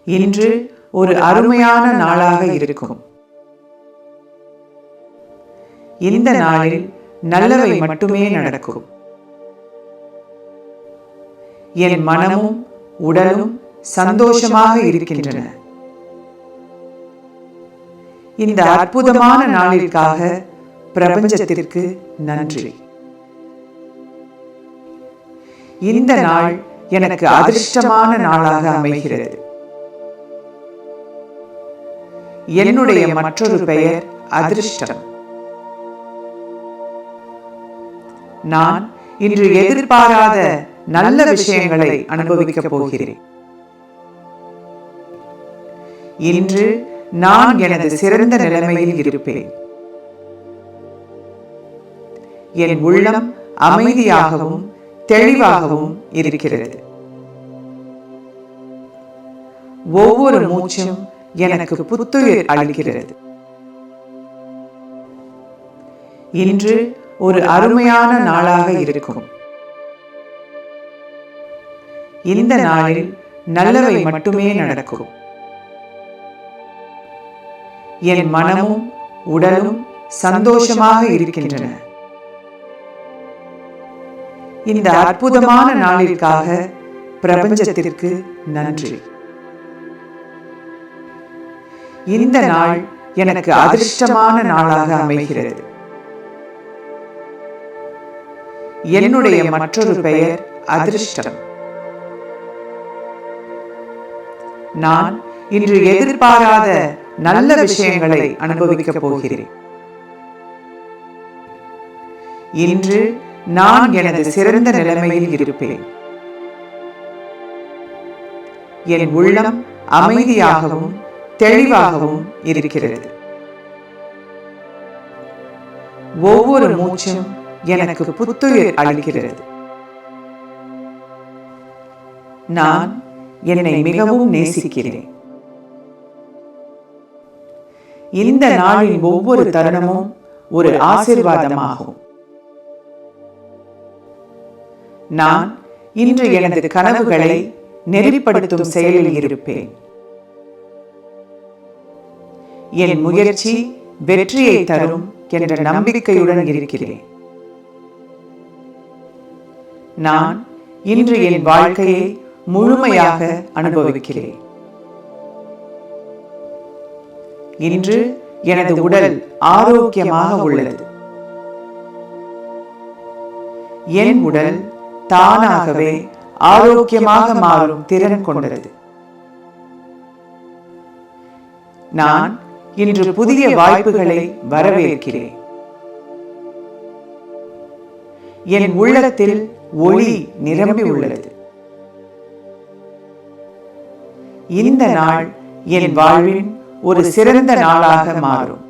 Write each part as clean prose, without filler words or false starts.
இன்று ஒரு அருமையான நாளாக இருக்கும். இந்த நாளில் நல்லவை மட்டுமே நடக்கும். என் மனமும் உடலும் சந்தோஷமாக இருக்கின்றன. இந்த அற்புதமான நாளிற்காக பிரபஞ்சத்திற்கு நன்றி. இந்த நாள் எனக்கு அதிர்ஷ்டமான நாளாக அமைகிறது. என்னுடைய மற்றொரு பெயர் அதிர்ஷ்டம். நான் இன்று எதிர்பாராத நல்ல விஷயங்களை அனுபவிக்கப் போகிறேன். இன்று நான் எனது சிறந்த நிலைமையில் இருப்பேன். என் உள்ளம் அமைதியாகவும் தெளிவாகவும் இருக்கிறது. ஒவ்வொரு மூச்சும் எனக்கு புத்துயிர் அளிக்கிறது. இன்று ஒரு அருமையான நாளாக இருக்கும். இந்த நாளில் நல்லவை மட்டுமே நடக்கும். என் மனமும் உடலும் சந்தோஷமாக இருக்கின்றன. இந்த அற்புதமான நாளிற்காக பிரபஞ்சத்திற்கு நன்றி. இந்த நாள் எனக்கு அதிர்ஷ்டமான நாளாக அமைகிறது. என்னுடைய மற்றொரு பெயர் அதிர்ஷ்டம். நான் இன்று எதிர்பாராத நல்ல விஷயங்களை அனுபவிக்கப் போகிறேன். இன்று நான் எனது சிறந்த நிலைமையில் இருப்பேன். என் உள்ளம் அமைதியாகவும் தெளிவாகவும் இருக்கிறது. ஒவ்வொரு மூச்சும் எனக்கு புத்துயிர் அளிக்கிறது. நான் என்னை மிகவும் நேசிக்கிறேன். இந்த நாளின் ஒவ்வொரு தருணமும் ஒரு ஆசீர்வாதமாகும். நான் இன்று எனது கனவுகளை நெறிப்படுத்தும் செயலில் இருப்பேன். என் முயற்சி வெற்றியை தரும் என்ற நம்பிக்கையுடன் இருக்கிறேன். நான் இன்று என் வாழ்க்கையை முழுமையாக அனுபவிக்கிறேன். இன்று எனது உடல் ஆரோக்கியமாக உள்ளது. என் உடல் தானாகவே ஆரோக்கியமாக மாறும் திறன் கொண்டது. நான் இன்று புதிய வாய்ப்புகளை வரவேற்கிறேன். என் உள்ளத்தில் ஒளி நிரம்பி உள்ளது. இந்த நாள் என் வாழ்வின் ஒரு சிறந்த நாளாக மாறும்.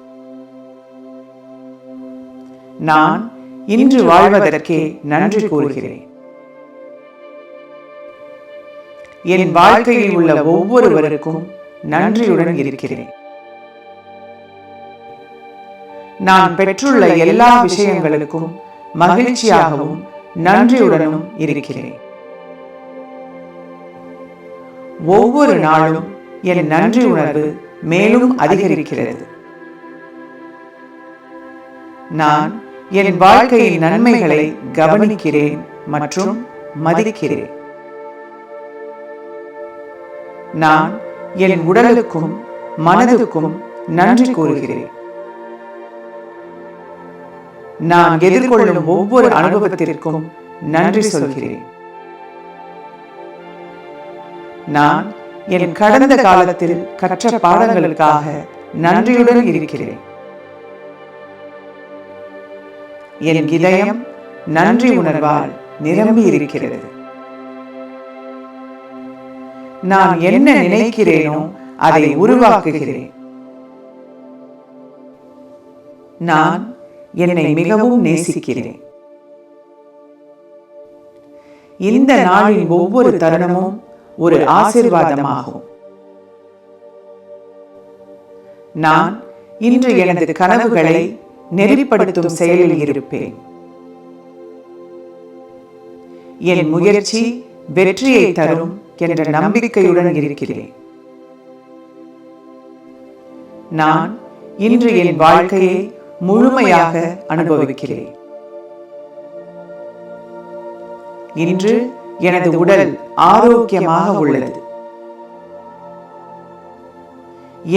நான் இன்று வாழ்வதற்கே நன்றி கூறுகிறேன். என் வாழ்க்கையில் உள்ள ஒவ்வொருவருக்கும் நன்றியுடன் இருக்கிறேன். நான் பெற்றுள்ள எல்லா விஷயங்களுக்கும் மகிழ்ச்சியாகவும் நன்றியுடனும் இருக்கிறேன். ஒவ்வொரு நாளும் என் நன்றி உணர்வு மேலும் அதிகரிக்கிறது. நான் என் வாழ்க்கையின் நன்மைகளை கவனிக்கிறேன் மற்றும் மதிக்கிறேன். நான் என் உடலுக்கும் மனதுக்கும் நன்றி கூறுகிறேன். நான் எதிர்கொள்ளும் ஒவ்வொரு அனுபவத்திற்கும் நன்றி சொல்கிறேன். நான் என் கடந்த காலத்தில் கற்ற பாடங்களுக்காக நன்றியுடன் இருக்கிறேன். என் இதயம் நன்றி உணர்வால் நிரம்பி இருக்கிறது. நான் என்ன நினைக்கிறேனோ அதை உருவாக்குகிறேன். நான் என்னை மிகவும் நேசிக்கிறேன். இந்த நாளின் ஒவ்வொரு தருணமும் ஒரு ஆசீர்வாதமாகும். நான் இன்று எனது கனவுகளை நெறிப்படுத்தும் செயலில் இருப்பேன். என் முயற்சி வெற்றியை தரும் என்ற நம்பிக்கையுடன் இருக்கிறேன். நான் இன்று என் வாழ்க்கையை முழுமையாக அனுபவிக்கிறேன். இன்று எனது உடல் ஆரோக்கியமாக உள்ளது.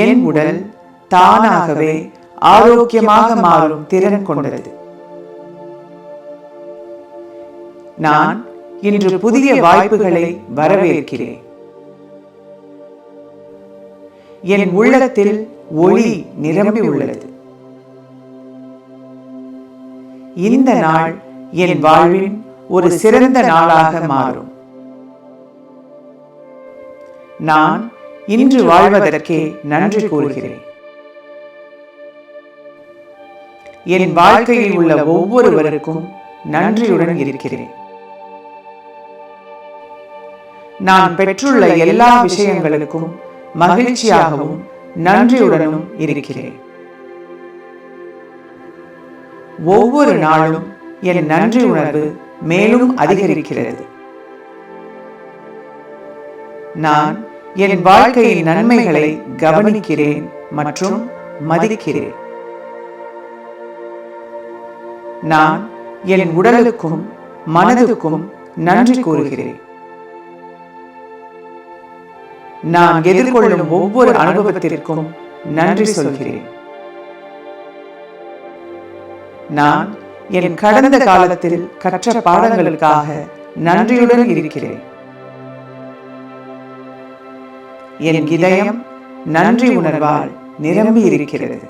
என் உடல் தானாகவே ஆரோக்கியமாக மாறும் திறன் கொண்டது. நான் இன்று புதிய வாய்ப்புகளை வரவேற்கிறேன். என் உள்ளத்தில் ஒளி நிரம்பி உள்ளது. இந்த நாள் என் வாழ்வின் ஒரு சிறந்த நாளாக மாறும். நான் இன்று வாழ்வதற்கே நன்றி கூறுகிறேன். என் வாழ்க்கையில் உள்ள ஒவ்வொருவருக்கும் நன்றியுடன் இருக்கிறேன். நான் பெற்றுள்ள எல்லா விஷயங்களுக்கும் மகிழ்ச்சியாகவும் நன்றியுடனும் இருக்கிறேன். ஒவ்வொரு நாளும் என் நன்றி உணர்வு மேலும் அதிகரிக்கிறது. நான் என் வாழ்க்கையின் நன்மைகளை கவனிக்கிறேன் மற்றும் மதிக்கிறேன். நான் என் உடலுக்கும் மனதுக்கும் நன்றி கூறுகிறேன். நான் எதிர்கொள்ளும் ஒவ்வொரு அனுபவத்திற்கும் நன்றி சொல்கிறேன். நான் என் கடந்த காலத்தில் கற்ற பாடங்களுக்காக நன்றியுடன் இருக்கிறேன். என் இதயம் நன்றி உணர்வால் நிரம்பி இருக்கிறது.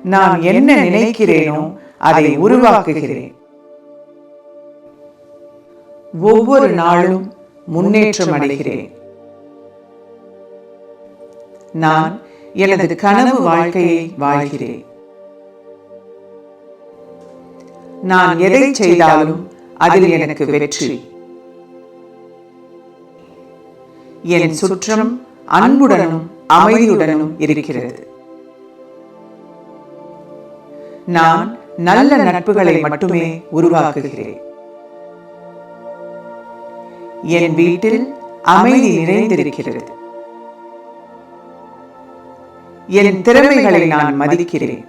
நான் என்ன நினைக்கிறேனோ அதை உருவாக்குகிறேன். ஒவ்வொரு நாளும் முன்னேற்றம் அடைகிறேன். நான் எனது கனவு வாழ்க்கையை வாழ்கிறேன். நான் எதை செய்தாலும் அதில் எனக்கு வெற்றி. என் சுற்றம் அன்புடனும் அமைதியுடனும் இருக்கிறது. நான் நல்ல நட்புகளை மட்டுமே உருவாக்குகிறேன். என் வீட்டில் அமைதி நிறைந்திருக்கிறது. என் திறமைகளை நான் மதிக்கிறேன்.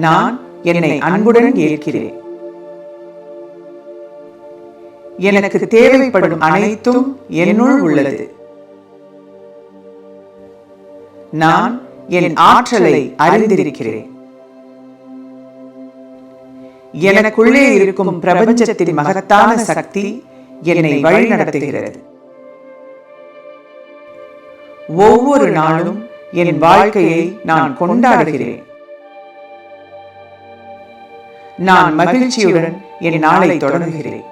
நான் என்னை அன்புடன் ஏற்கிறேன். எனக்கு தேவைப்படும் அனைத்தும் என்னுள் உள்ளது. நான் என் ஆற்றலை அறிந்திருக்கிறேன். எனக்குள்ளே இருக்கும் பிரபஞ்சத்தின் மகத்தான சக்தி என்னை வழிநடத்துகிறது. ஒவ்வொரு நாளும் என் வாழ்க்கையை நான் கொண்டாடுகிறேன். நான் மகிழ்ச்சியுடன் என் நாளை தொடங்குகிறேன்.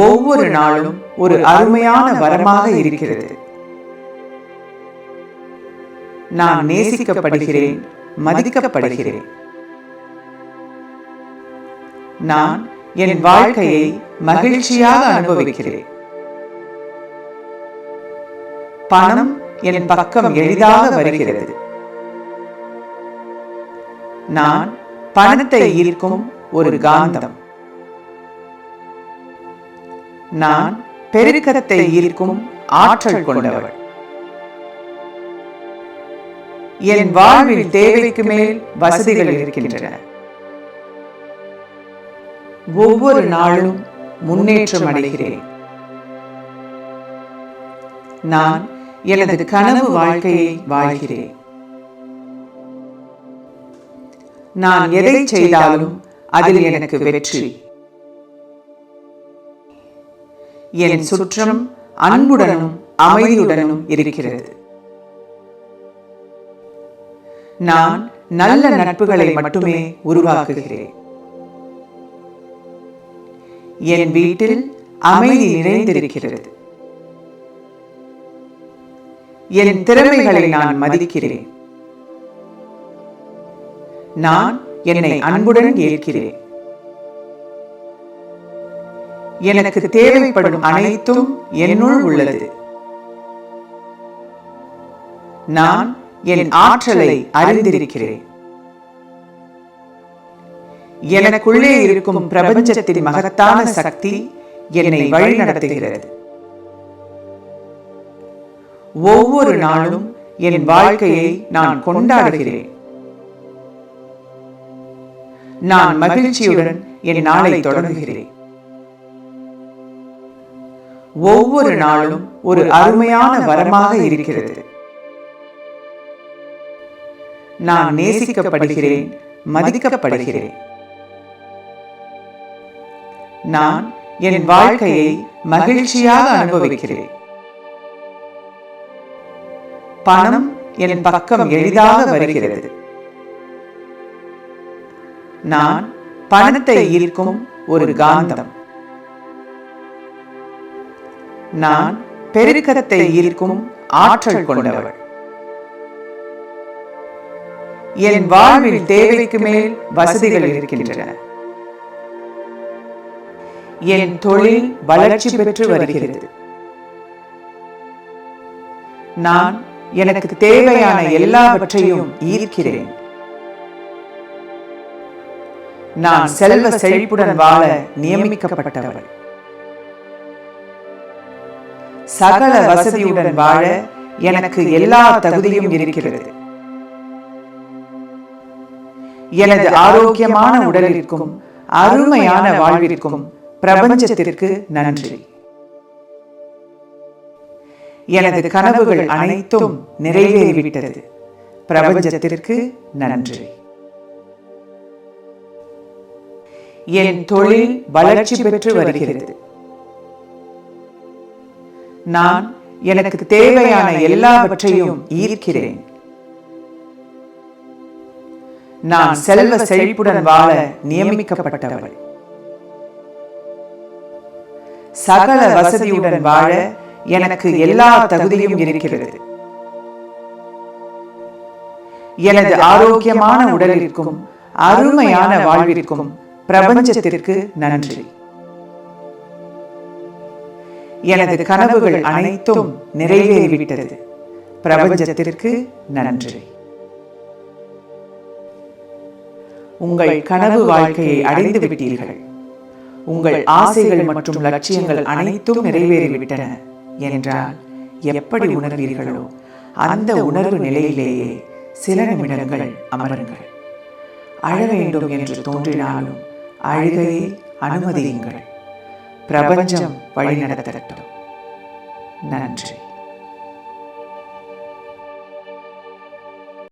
ஒவ்வொரு நாளும் ஒரு அருமையான வரமாக இருக்கிறது. நான் நேசிக்கப்படுகிறேன், மதிக்கப்படுகிறேன். நான் என் வாழ்க்கையை மகிழ்ச்சியாக அனுபவிக்கிறேன். பணம் என் பக்கம் எளிதாக வருகிறது. நான் பணத்தை ஈர்க்கும் ஒரு காந்தம். நான் பெருக்கத்தை ஈர்க்கும் ஆற்றல் கொண்டவள். என் வாழ்வில் தேவைக்கு மேல் வசதிகள் இருக்கின்றன. ஒவ்வொரு நாளும் முன்னேற்றம் அடைகிறேன். நான் எனது கனவு வாழ்க்கையை வாழ்கிறேன். நான் எதை செய்தாலும் அதில் எனக்கு வெற்றி. என் சுற்றம் அன்புடனும் அமைதியுடனும் இருக்கிறது. நான் நல்ல நட்புகளை மட்டுமே உருவாக்குகிறேன். என் வீட்டில் அமைதி நிறைந்திருக்கிறது. என் திறமைகளை நான் மதிக்கிறேன். நான் என்னை அன்புடன் ஏற்கிறேன். எனக்கு தேவைப்படும் அனைத்தும் என்னுள் உள்ளது. நான் என் ஆற்றலை அறிந்திருக்கிறேன். எனக்குள்ளே இருக்கும் பிரபஞ்சத்தின் மகத்தான சக்தி என்னை வழிநடத்துகிறது. ஒவ்வொரு நாளும் என் வாழ்க்கையை நான் கொண்டாடுகிறேன். நான் மகிழ்ச்சியுடன் என் நாளை தொடங்குகிறேன். ஒவ்வொரு நாளும் ஒரு அருமையான வரமாக இருக்கிறது. நான் நேசிக்கப்படுகிறேன், மதிக்கப்படுகிறேன். நான் என் வாழ்க்கையை மகிழ்ச்சியாக அனுபவிக்கிறேன். பணம் என் பக்கம் எளிதாக வருகிறது. நான் பணத்தை ஈர்க்கும் ஒரு காந்தம். நான் பெருக்கத்தை ஈர்க்கும் ஆற்றல் கொண்டவள். என் வாழ்வில் தேவைக்கு மேல் வசதிகள் இருக்கின்றன. என் தொழில் வளர்ச்சி பெற்று வருகிறது. நான் எனக்கு தேவையான எல்லாவற்றையும் ஈர்க்கிறேன். நான் செல்வ செழிப்புடன் வாழ நியமிக்கப்பட்டவள். சகல வசதியுடன் வாழ எனக்கு எல்லா தகுதியும் இருக்கிறது. எனது ஆரோக்கியமான உடலிற்கும் அருமையான வாழ்விற்கும் பிரபஞ்சத்திற்கு நன்றி. எனது கனவுகள் அனைத்தும் நிறைவேறிவிட்டது. பிரபஞ்சத்திற்கு நன்றி. என் தொழில் வளர்ச்சி பெற்று வருகிறது. நான் எனக்கு தேவையான எல்லாவற்றையும் ஈர்க்கிறேன். நான் செல்வ செழிப்புடன் வாழ நியமிக்கப்பட்டவள். சகல வசதியுடன் வாழ எனக்கு எல்லா தகுதியும் இருக்கிறது. எனது ஆரோக்கியமான உடலிற்கும் அருமையான வாழ்விற்கும் பிரபஞ்சத்திற்கு நன்றி. எனது கனவுகள் அனைத்தும் நிறைவேறிவிட்டது. பிரபஞ்சத்திற்கு நன்றி. உங்கள் கனவு வாழ்க்கையை அடைந்து விட்டீர்கள். உங்கள் ஆசைகள் மற்றும் லட்சியங்கள் அனைத்தும் நிறைவேறிவிட்டன என்றால் எப்படி உணர்வீர்களோ அந்த உணர்வு நிலையிலேயே சில நிமிடங்கள் அமருங்கள். அழ வேண்டும் என்று தோன்றினாலும் அழுகையை அனுமதியுங்கள். பிரபஞ்சம் வழிநடத்தட்டும். நன்றி.